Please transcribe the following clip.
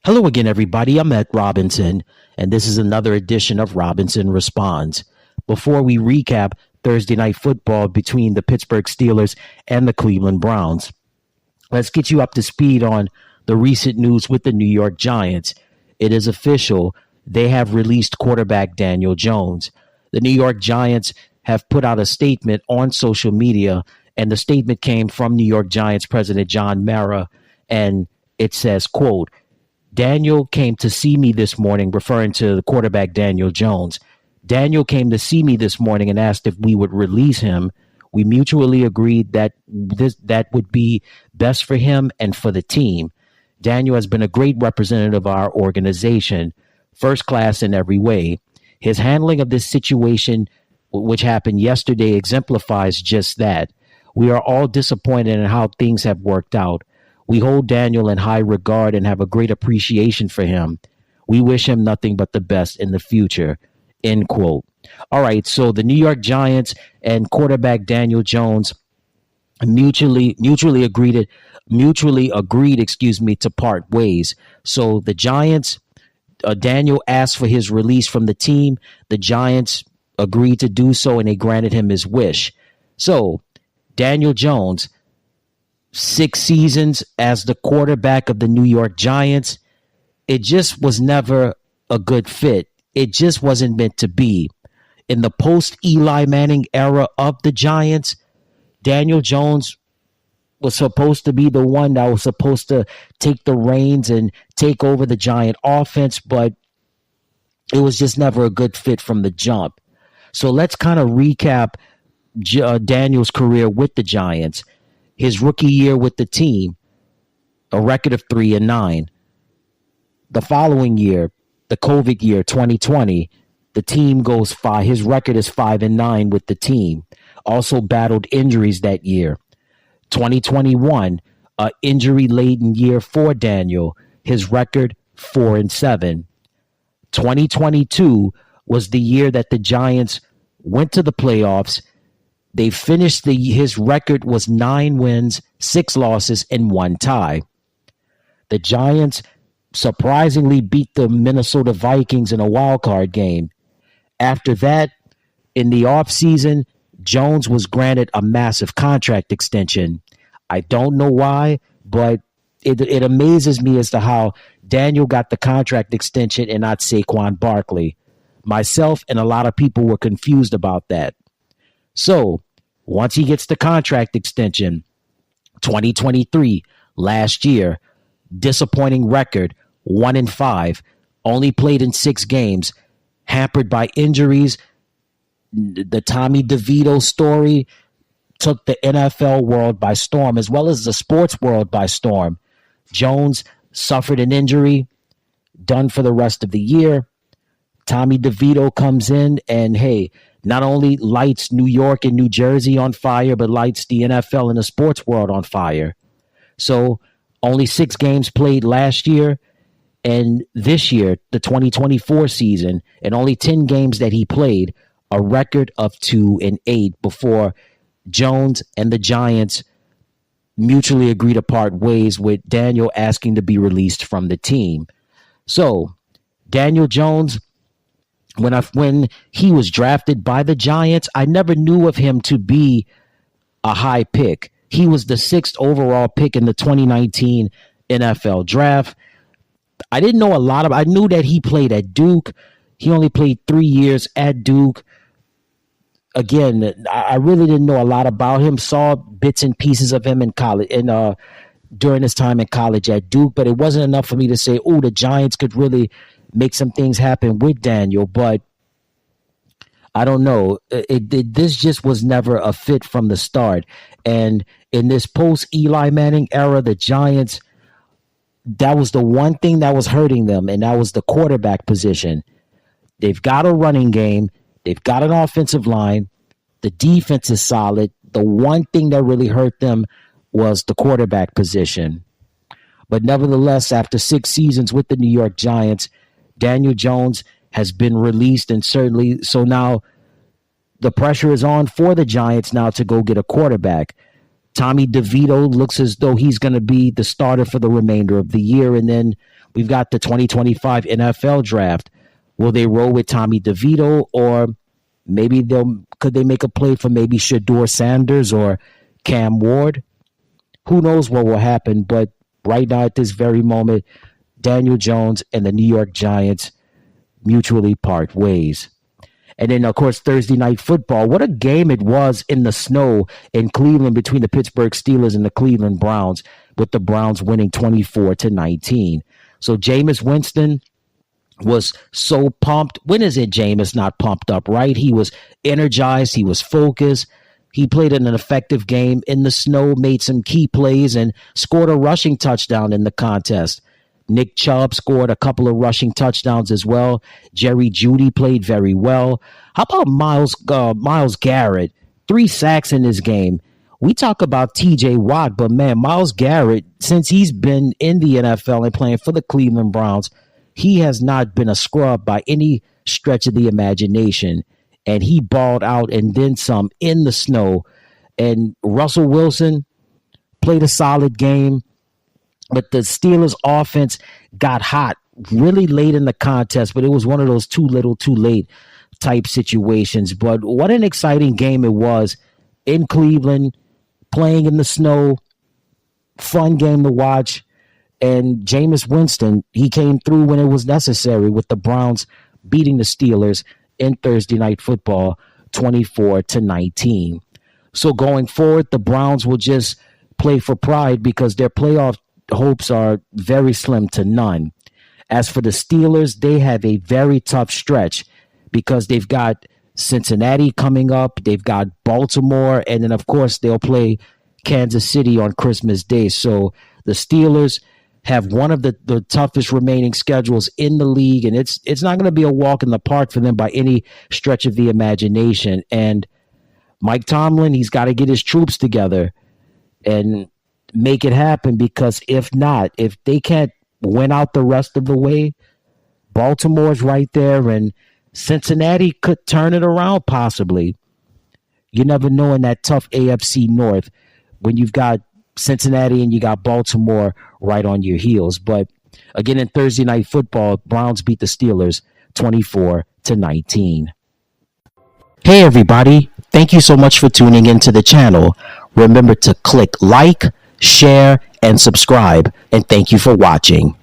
Hello again, everybody. I'm Ed Robinson, and this is another edition of Robinson Responds. Before we recap Thursday night football between the Pittsburgh Steelers and the Cleveland Browns, let's get you up to speed on the recent news with the New York Giants. It is official. They have released quarterback Daniel Jones. The New York Giants have put out a statement on social media, and the statement came from New York Giants President John Mara, and it says, quote, Daniel came to see me this morning, referring to the quarterback Daniel Jones. Daniel came to see me this morning and asked if we would release him. We mutually agreed that that would be best for him and for the team. Daniel has been a great representative of our organization, first class in every way. His handling of this situation, which happened yesterday, exemplifies just that. We are all disappointed in how things have worked out. We hold Daniel in high regard and have a great appreciation for him. We wish him nothing but the best in the future. End quote. All right, so the New York Giants and quarterback Daniel Jones mutually agreed, to part ways. So the Giants, Daniel asked for his release from the team. The Giants agreed to do so, and they granted him his wish. So Daniel Jones, 6 seasons as the quarterback of the New York Giants, it just was never a good fit. It just wasn't meant to be. In the post-Eli Manning era of the Giants, Daniel Jones was supposed to be the one that was supposed to take the reins and take over the Giant offense, but it was just never a good fit from the jump. So let's kind of recap Daniel's career with the Giants. His rookie year with the team, a record of 3-9. The following year, the COVID year, 2020, the team goes 5. His record is 5-9 with the team. Also battled injuries that year. 2021, an injury-laden year for Daniel. His record 4-7. 2022 was the year that the Giants went to the playoffs. They finished his record was 9 wins, 6 losses, and 1 tie. The Giants surprisingly beat the Minnesota Vikings in a wild card game. After that, in the offseason, Jones was granted a massive contract extension. I don't know why, but it amazes me as to how Daniel got the contract extension and not Saquon Barkley. Myself and a lot of people were confused about that. So, once he gets the contract extension, 2023, last year, disappointing record, 1-5, only played in 6 games, hampered by injuries. The Tommy DeVito story took the NFL world by storm, as well as the sports world by storm. Jones suffered an injury, done for the rest of the year. Tommy DeVito comes in and, hey, not only lights New York and New Jersey on fire, but lights the NFL and the sports world on fire. So only 6 games played last year, and this year, the 2024 season, and only 10 games that he played, a record of 2-8 before Jones and the Giants mutually agreed to part ways, with Daniel asking to be released from the team. So Daniel Jones, when he was drafted by the Giants, I never knew of him to be a high pick. He was the 6th overall pick in the 2019 NFL draft. I didn't know a lot of. I knew that he played at Duke. He only played 3 years at Duke. Again, I really didn't know a lot about him. Saw bits and pieces of him in college, and during his time in college at Duke, but it wasn't enough for me to say, "Oh, the Giants could really make some things happen with Daniel." But I don't know. This just was never a fit from the start. And in this post-Eli Manning era, the Giants, that was the one thing that was hurting them, and that was the quarterback position. They've got a running game. They've got an offensive line. The defense is solid. The one thing that really hurt them was the quarterback position. But nevertheless, after 6 seasons with the New York Giants, Daniel Jones has been released, and certainly so now the pressure is on for the Giants now to go get a quarterback. Tommy DeVito looks as though he's going to be the starter for the remainder of the year, and then we've got the 2025 NFL draft. Will they roll with Tommy DeVito, or maybe could they make a play for maybe Shador Sanders or Cam Ward? Who knows what will happen, but right now at this very moment, Daniel Jones and the New York Giants mutually part ways. And then, of course, Thursday Night Football. What a game it was in the snow in Cleveland between the Pittsburgh Steelers and the Cleveland Browns, with the Browns winning 24-19. So Jameis Winston was so pumped. When is it Jameis not pumped up, right? He was energized. He was focused. He played in an effective game in the snow, made some key plays, and scored a rushing touchdown in the contest. Nick Chubb scored a couple of rushing touchdowns as well. Jerry Jeudy played very well. How about Myles Garrett? 3 sacks in this game. We talk about TJ Watt, but man, Myles Garrett, since he's been in the NFL and playing for the Cleveland Browns, he has not been a scrub by any stretch of the imagination. And he balled out and then some in the snow. And Russell Wilson played a solid game. But the Steelers offense got hot really late in the contest, but it was one of those too little, too late type situations. But what an exciting game it was in Cleveland, playing in the snow, fun game to watch. And Jameis Winston, he came through when it was necessary, with the Browns beating the Steelers in Thursday Night Football 24-19. So going forward, the Browns will just play for pride because their playoff hopes are very slim to none. As for the Steelers, they have a very tough stretch because they've got Cincinnati coming up, they've got Baltimore, and then of course they'll play Kansas City on Christmas Day. So the Steelers have one of the toughest remaining schedules in the league, and it's not going to be a walk in the park for them by any stretch of the imagination. And Mike Tomlin, he's got to get his troops together and make it happen, because if not, if they can't win out the rest of the way, Baltimore's right there, and Cincinnati could turn it around possibly. You never know in that tough AFC North when you've got Cincinnati and you got Baltimore right on your heels. But again, in Thursday Night Football, Browns beat the Steelers 24-19. Hey everybody, thank you so much for tuning into the channel. Remember to click like, share, and subscribe, and thank you for watching.